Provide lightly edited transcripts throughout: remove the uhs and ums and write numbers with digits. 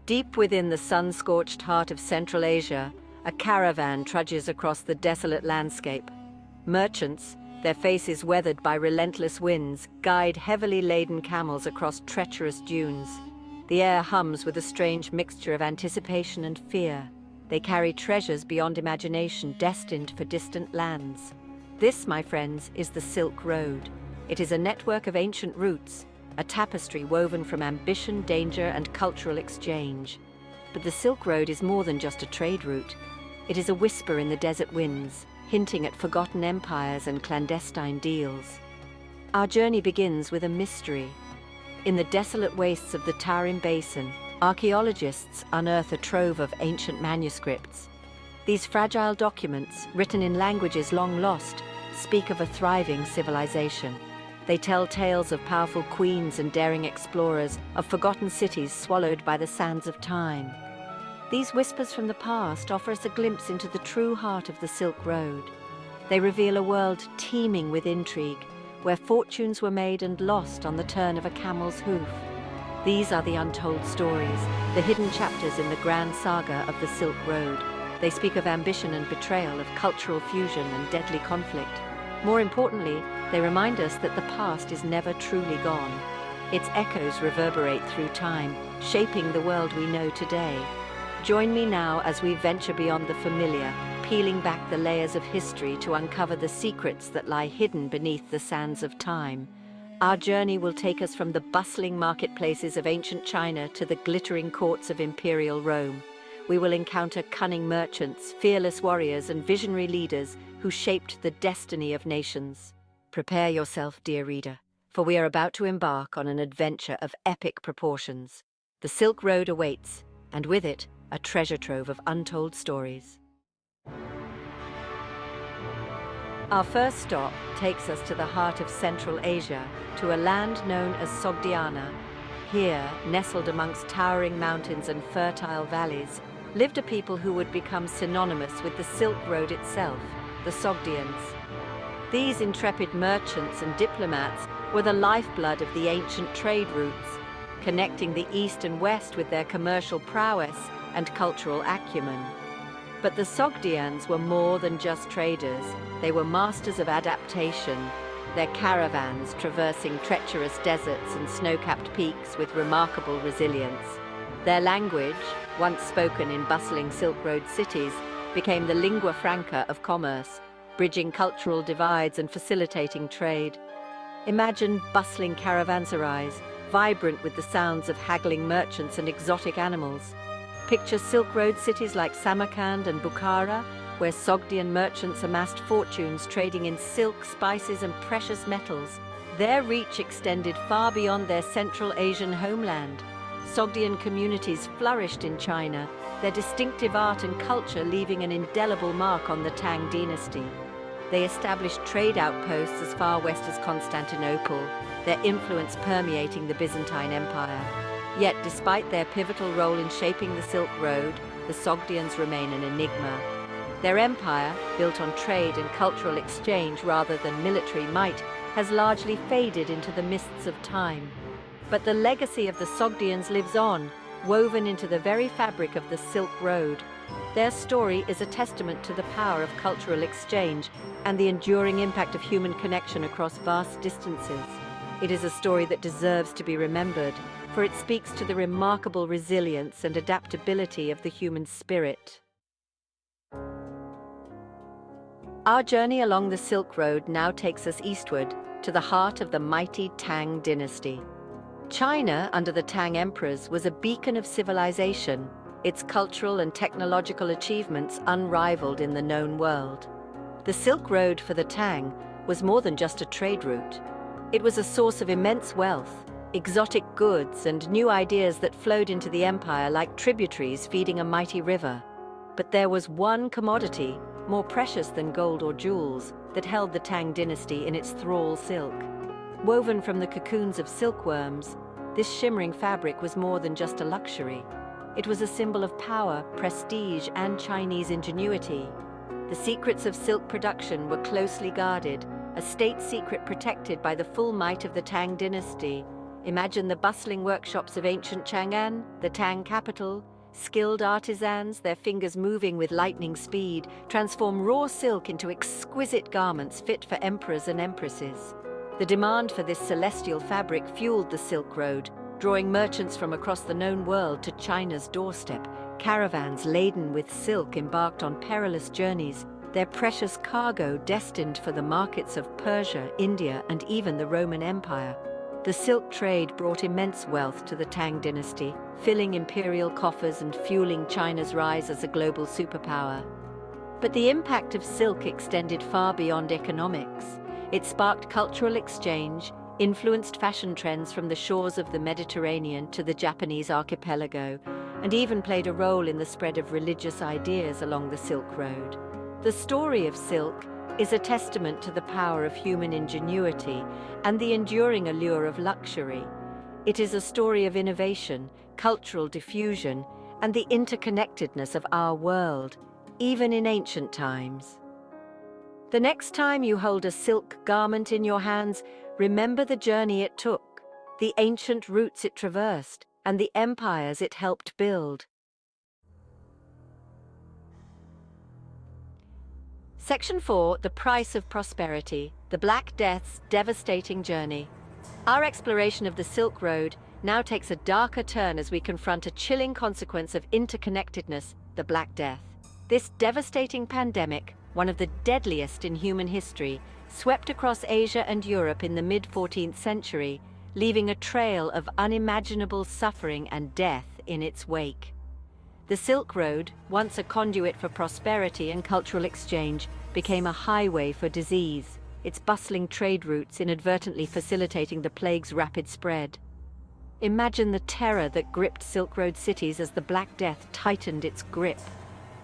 Deep within the sun-scorched heart of Central Asia, a caravan trudges across the desolate landscape. Merchants, their faces weathered by relentless winds, guide heavily laden camels across treacherous dunes. The air hums with a strange mixture of anticipation and fear. They carry treasures beyond imagination, destined for distant lands. This, my friends, is the Silk Road. It is a network of ancient routes, a tapestry woven from ambition, danger, and cultural exchange. But the Silk Road is more than just a trade route. It is a whisper in the desert winds, hinting at forgotten empires and clandestine deals. Our journey begins with a mystery. In the desolate wastes of the Tarim Basin, archaeologists unearth a trove of ancient manuscripts. These fragile documents, written in languages long lost, speak of a thriving civilization. They tell tales of powerful queens and daring explorers, of forgotten cities swallowed by the sands of time. These whispers from the past offer us a glimpse into the true heart of the Silk Road. They reveal a world teeming with intrigue, where fortunes were made and lost on the turn of a camel's hoof. These are the untold stories, the hidden chapters in the grand saga of the Silk Road. They speak of ambition and betrayal, of cultural fusion and deadly conflict. More importantly, they remind us that the past is never truly gone. Its echoes reverberate through time, shaping the world we know today. Join me now as we venture beyond the familiar, peeling back the layers of history to uncover the secrets that lie hidden beneath the sands of time. Our journey will take us from the bustling marketplaces of ancient China to the glittering courts of imperial Rome. We will encounter cunning merchants, fearless warriors, and visionary leaders who shaped the destiny of nations. Prepare yourself, dear reader, for we are about to embark on an adventure of epic proportions. The Silk Road awaits, and with it, a treasure trove of untold stories. Our first stop takes us to the heart of Central Asia, to a land known as Sogdiana. Here, nestled amongst towering mountains and fertile valleys, lived a people who would become synonymous with the Silk Road itself, the Sogdians. These intrepid merchants and diplomats were the lifeblood of the ancient trade routes, connecting the East and West with their commercial prowess and cultural acumen. But the Sogdians were more than just traders. They were masters of adaptation, their caravans traversing treacherous deserts and snow-capped peaks with remarkable resilience. Their language, once spoken in bustling Silk Road cities, became the lingua franca of commerce, bridging cultural divides and facilitating trade. Imagine bustling caravanserais, vibrant with the sounds of haggling merchants and exotic animals. Picture Silk Road cities like Samarkand and Bukhara, where Sogdian merchants amassed fortunes trading in silk, spices, and precious metals. Their reach extended far beyond their Central Asian homeland. Sogdian communities flourished in China, their distinctive art and culture leaving an indelible mark on the Tang Dynasty. They established trade outposts as far west as Constantinople, their influence permeating the Byzantine Empire. Yet, despite their pivotal role in shaping the Silk Road, the Sogdians remain an enigma. Their empire, built on trade and cultural exchange rather than military might, has largely faded into the mists of time. But the legacy of the Sogdians lives on, woven into the very fabric of the Silk Road. Their story is a testament to the power of cultural exchange and the enduring impact of human connection across vast distances. It is a story that deserves to be remembered, for it speaks to the remarkable resilience and adaptability of the human spirit. Our journey along the Silk Road now takes us eastward to the heart of the mighty Tang Dynasty. China, under the Tang emperors, was a beacon of civilization, its cultural and technological achievements unrivaled in the known world. The Silk Road for the Tang was more than just a trade route. It was a source of immense wealth, exotic goods, and new ideas that flowed into the empire like tributaries feeding a mighty river. But there was one commodity, more precious than gold or jewels, that held the Tang Dynasty in its thrall: silk. Woven from the cocoons of silkworms, this shimmering fabric was more than just a luxury. It was a symbol of power, prestige, and Chinese ingenuity. The secrets of silk production were closely guarded, a state secret protected by the full might of the Tang Dynasty. Imagine the bustling workshops of ancient Chang'an, the Tang capital. Skilled artisans, their fingers moving with lightning speed, transform raw silk into exquisite garments fit for emperors and empresses. The demand for this celestial fabric fueled the Silk Road, drawing merchants from across the known world to China's doorstep. Caravans laden with silk embarked on perilous journeys, their precious cargo destined for the markets of Persia, India, and even the Roman Empire. The silk trade brought immense wealth to the Tang Dynasty, filling imperial coffers and fueling China's rise as a global superpower. But the impact of silk extended far beyond economics. It sparked cultural exchange, influenced fashion trends from the shores of the Mediterranean to the Japanese archipelago, and even played a role in the spread of religious ideas along the Silk Road. The story of silk is a testament to the power of human ingenuity and the enduring allure of luxury. It is a story of innovation, cultural diffusion, and the interconnectedness of our world, even in ancient times. The next time you hold a silk garment in your hands, remember the journey it took, the ancient routes it traversed, and the empires it helped build. Section 4, The Price of Prosperity, the Black Death's devastating journey. Our exploration of the Silk Road now takes a darker turn as we confront a chilling consequence of interconnectedness, the Black Death. This devastating pandemic, one of the deadliest in human history, swept across Asia and Europe in the mid-14th century, leaving a trail of unimaginable suffering and death in its wake. The Silk Road, once a conduit for prosperity and cultural exchange, became a highway for disease, its bustling trade routes inadvertently facilitating the plague's rapid spread. Imagine the terror that gripped Silk Road cities as the Black Death tightened its grip.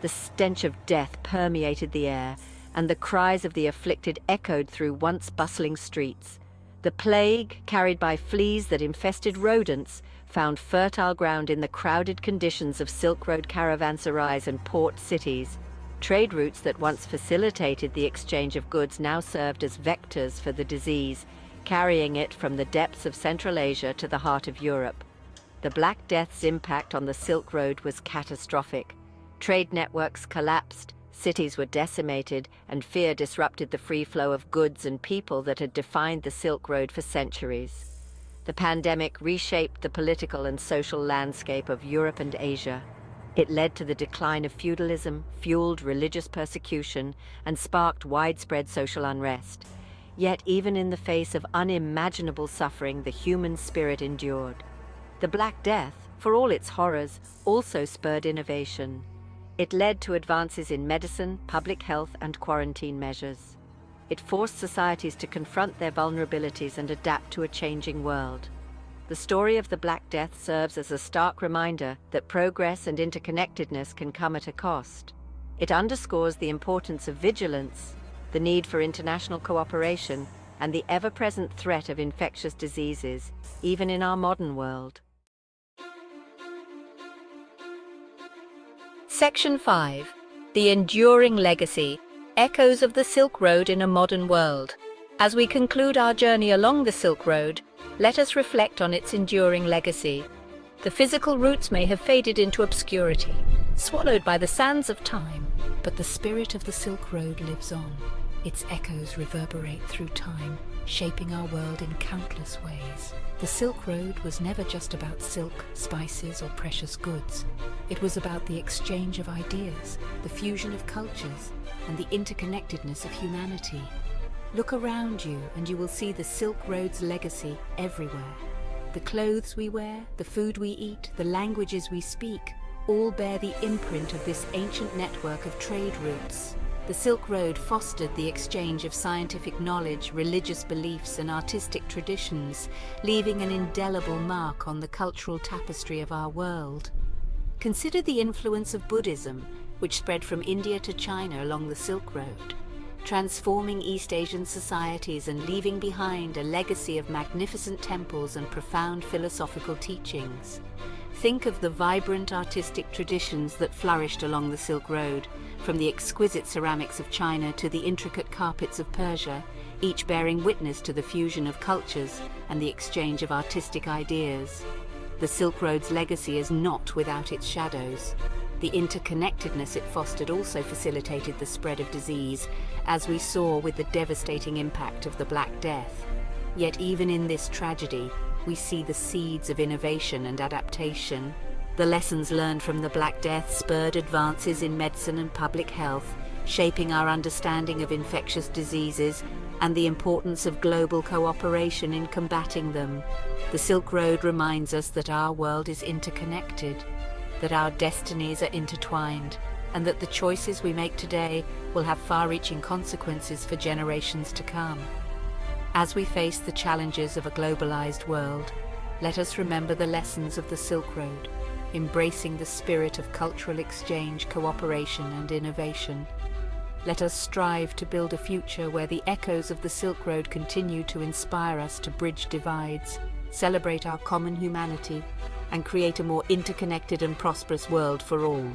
The stench of death permeated the air, and the cries of the afflicted echoed through once bustling streets. The plague, carried by fleas that infested rodents, found fertile ground in the crowded conditions of Silk Road caravanserais and port cities. Trade routes that once facilitated the exchange of goods now served as vectors for the disease, carrying it from the depths of Central Asia to the heart of Europe. The Black Death's impact on the Silk Road was catastrophic. Trade networks collapsed, cities were decimated, and fear disrupted the free flow of goods and people that had defined the Silk Road for centuries. The pandemic reshaped the political and social landscape of Europe and Asia. It led to the decline of feudalism, fueled religious persecution, and sparked widespread social unrest. Yet even in the face of unimaginable suffering, the human spirit endured. The Black Death, for all its horrors, also spurred innovation. It led to advances in medicine, public health, and quarantine measures. It forced societies to confront their vulnerabilities and adapt to a changing world. The story of the Black Death serves as a stark reminder that progress and interconnectedness can come at a cost. It underscores the importance of vigilance, the need for international cooperation, and the ever-present threat of infectious diseases, even in our modern world. Section 5. The Enduring Legacy. Echoes of the Silk Road in a Modern World. As we conclude our journey along the Silk Road, let us reflect on its enduring legacy. The physical routes may have faded into obscurity, swallowed by the sands of time, but the spirit of the Silk Road lives on. Its echoes reverberate through time, shaping our world in countless ways. The Silk Road was never just about silk, spices, or precious goods. It was about the exchange of ideas, the fusion of cultures, and the interconnectedness of humanity. Look around you and you will see the Silk Road's legacy everywhere. The clothes we wear, the food we eat, the languages we speak, all bear the imprint of this ancient network of trade routes. The Silk Road fostered the exchange of scientific knowledge, religious beliefs, and artistic traditions, leaving an indelible mark on the cultural tapestry of our world. Consider the influence of Buddhism, which spread from India to China along the Silk Road, transforming East Asian societies and leaving behind a legacy of magnificent temples and profound philosophical teachings. Think of the vibrant artistic traditions that flourished along the Silk Road, from the exquisite ceramics of China to the intricate carpets of Persia, each bearing witness to the fusion of cultures and the exchange of artistic ideas. The Silk Road's legacy is not without its shadows. The interconnectedness it fostered also facilitated the spread of disease, as we saw with the devastating impact of the Black Death. Yet even in this tragedy, we see the seeds of innovation and adaptation. The lessons learned from the Black Death spurred advances in medicine and public health, shaping our understanding of infectious diseases and the importance of global cooperation in combating them. The Silk Road reminds us that our world is interconnected, that our destinies are intertwined, and that the choices we make today will have far-reaching consequences for generations to come. As we face the challenges of a globalized world, let us remember the lessons of the Silk Road, embracing the spirit of cultural exchange, cooperation, and innovation. Let us strive to build a future where the echoes of the Silk Road continue to inspire us to bridge divides, celebrate our common humanity, and create a more interconnected and prosperous world for all.